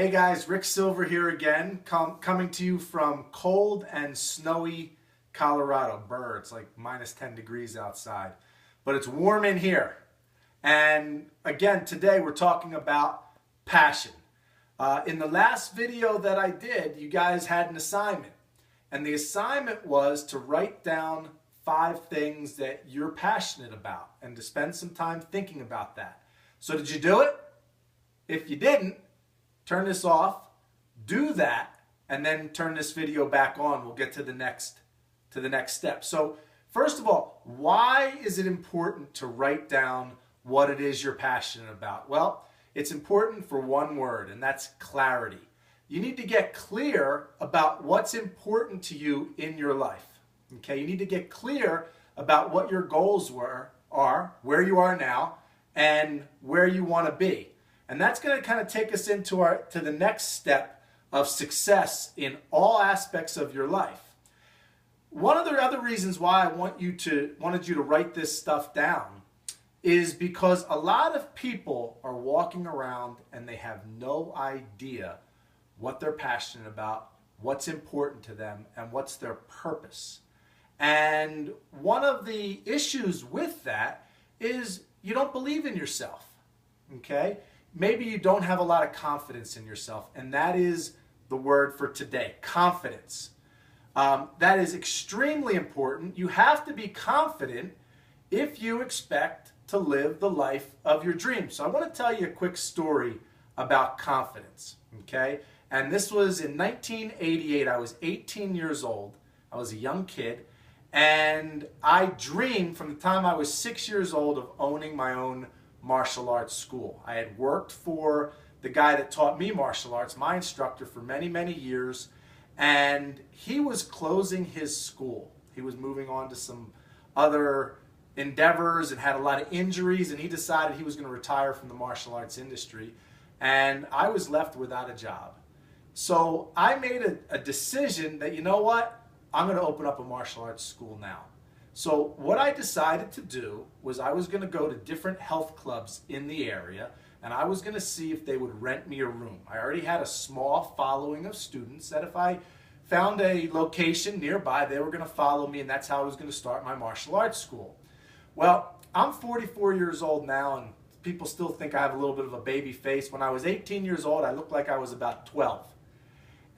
Hey guys, Rick Silver here again, coming to you from cold and snowy Colorado. Brr, it's like minus 10 degrees outside, but it's warm in here. And again, today we're talking about passion. In the last video that I did, you guys had an assignment. And the assignment was to write down 5 things that you're passionate about and to spend some time thinking about that. So did you do it? If you didn't, turn this off, do that, and then turn this video back on. We'll get to the next step. So first of all, why is it important to write down what it is you're passionate about? Well, it's important for one word, and that's clarity. You need to get clear about what's important to you in your life. Okay, you need to get clear about what your goals are, where you are now, and where you want to be. And that's going to kind of take us into to the next step of success in all aspects of your life. One of the other reasons why I wanted you to write this stuff down is because a lot of people are walking around and they have no idea what they're passionate about, what's important to them, and what's their purpose. And one of the issues with that is you don't believe in yourself, okay? Maybe you don't have a lot of confidence in yourself, and that is the word for today, confidence. That is extremely important. You have to be confident if you expect to live the life of your dreams. So I want to tell you a quick story about confidence, okay? And this was in 1988. I was 18 years old. I was a young kid, and I dreamed from the time I was 6 years old of owning my own martial arts school. I had worked for the guy that taught me martial arts, my instructor, for many, many years, and he was closing his school. He was moving on to some other endeavors and had a lot of injuries, and he decided he was going to retire from the martial arts industry, and I was left without a job. So I made a decision that, you know what, I'm going to open up a martial arts school now. So what I decided to do was I was going to go to different health clubs in the area, and I was going to see if they would rent me a room. I already had a small following of students that if I found a location nearby, they were going to follow me, and that's how I was going to start my martial arts school. Well, I'm 44 years old now, and people still think I have a little bit of a baby face. When I was 18 years old, I looked like I was about 12.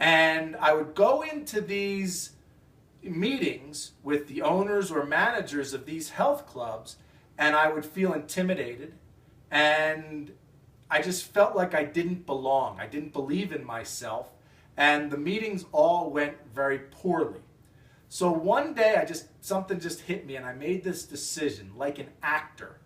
And I would go into these meetings with the owners or managers of these health clubs, and I would feel intimidated, and I just felt like I didn't belong. I didn't believe in myself, and the meetings all went very poorly. So one day something just hit me, and I made this decision like an actor.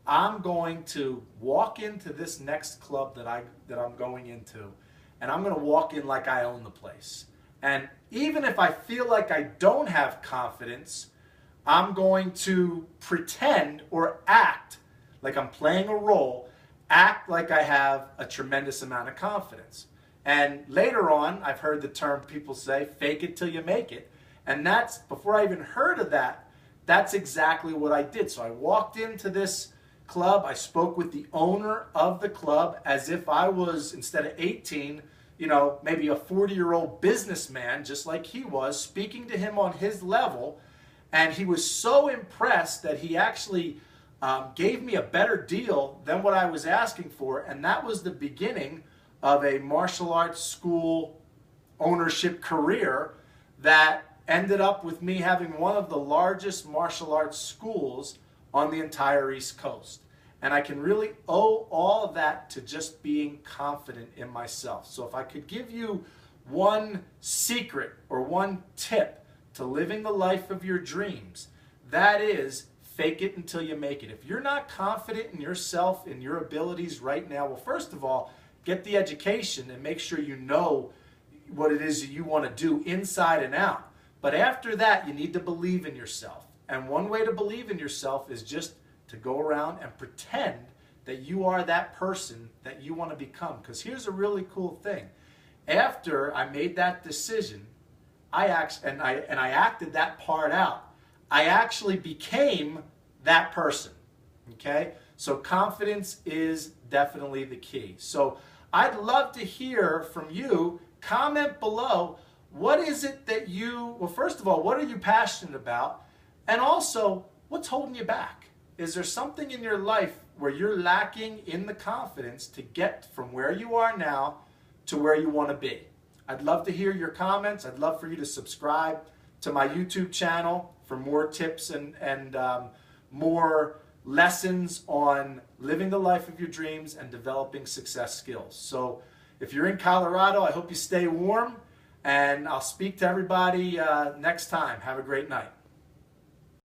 I'm going to walk into this next club that I'm going into, and I'm going to walk in like I own the place. And even if I feel like I don't have confidence, I'm going to pretend or act like I'm playing a role, act like I have a tremendous amount of confidence. And later on, I've heard the term people say, fake it till you make it. And that's, before I even heard of that, that's exactly what I did. So I walked into this club, I spoke with the owner of the club as if I was, instead of 18, maybe a 40-year-old businessman, just like he was, speaking to him on his level. And he was so impressed that he actually gave me a better deal than what I was asking for. And that was the beginning of a martial arts school ownership career that ended up with me having one of the largest martial arts schools on the entire East Coast. And I can really owe all of that to just being confident in myself. So if I could give you one secret or one tip to living the life of your dreams, that is fake it until you make it. If you're not confident in yourself, in your abilities right now, well, first of all, get the education and make sure you know what it is that you want to do inside and out. But after that, you need to believe in yourself. And one way to believe in yourself is just to go around and pretend that you are that person that you want to become. Because here's a really cool thing. After I made that decision, I acted that part out, I actually became that person. Okay? So confidence is definitely the key. So I'd love to hear from you. Comment below. What is it that well, first of all, what are you passionate about? And also, what's holding you back? Is there something in your life where you're lacking in the confidence to get from where you are now to where you want to be? I'd love to hear your comments. I'd love for you to subscribe to my YouTube channel for more tips and more lessons on living the life of your dreams and developing success skills. So if you're in Colorado, I hope you stay warm, and I'll speak to everybody next time. Have a great night.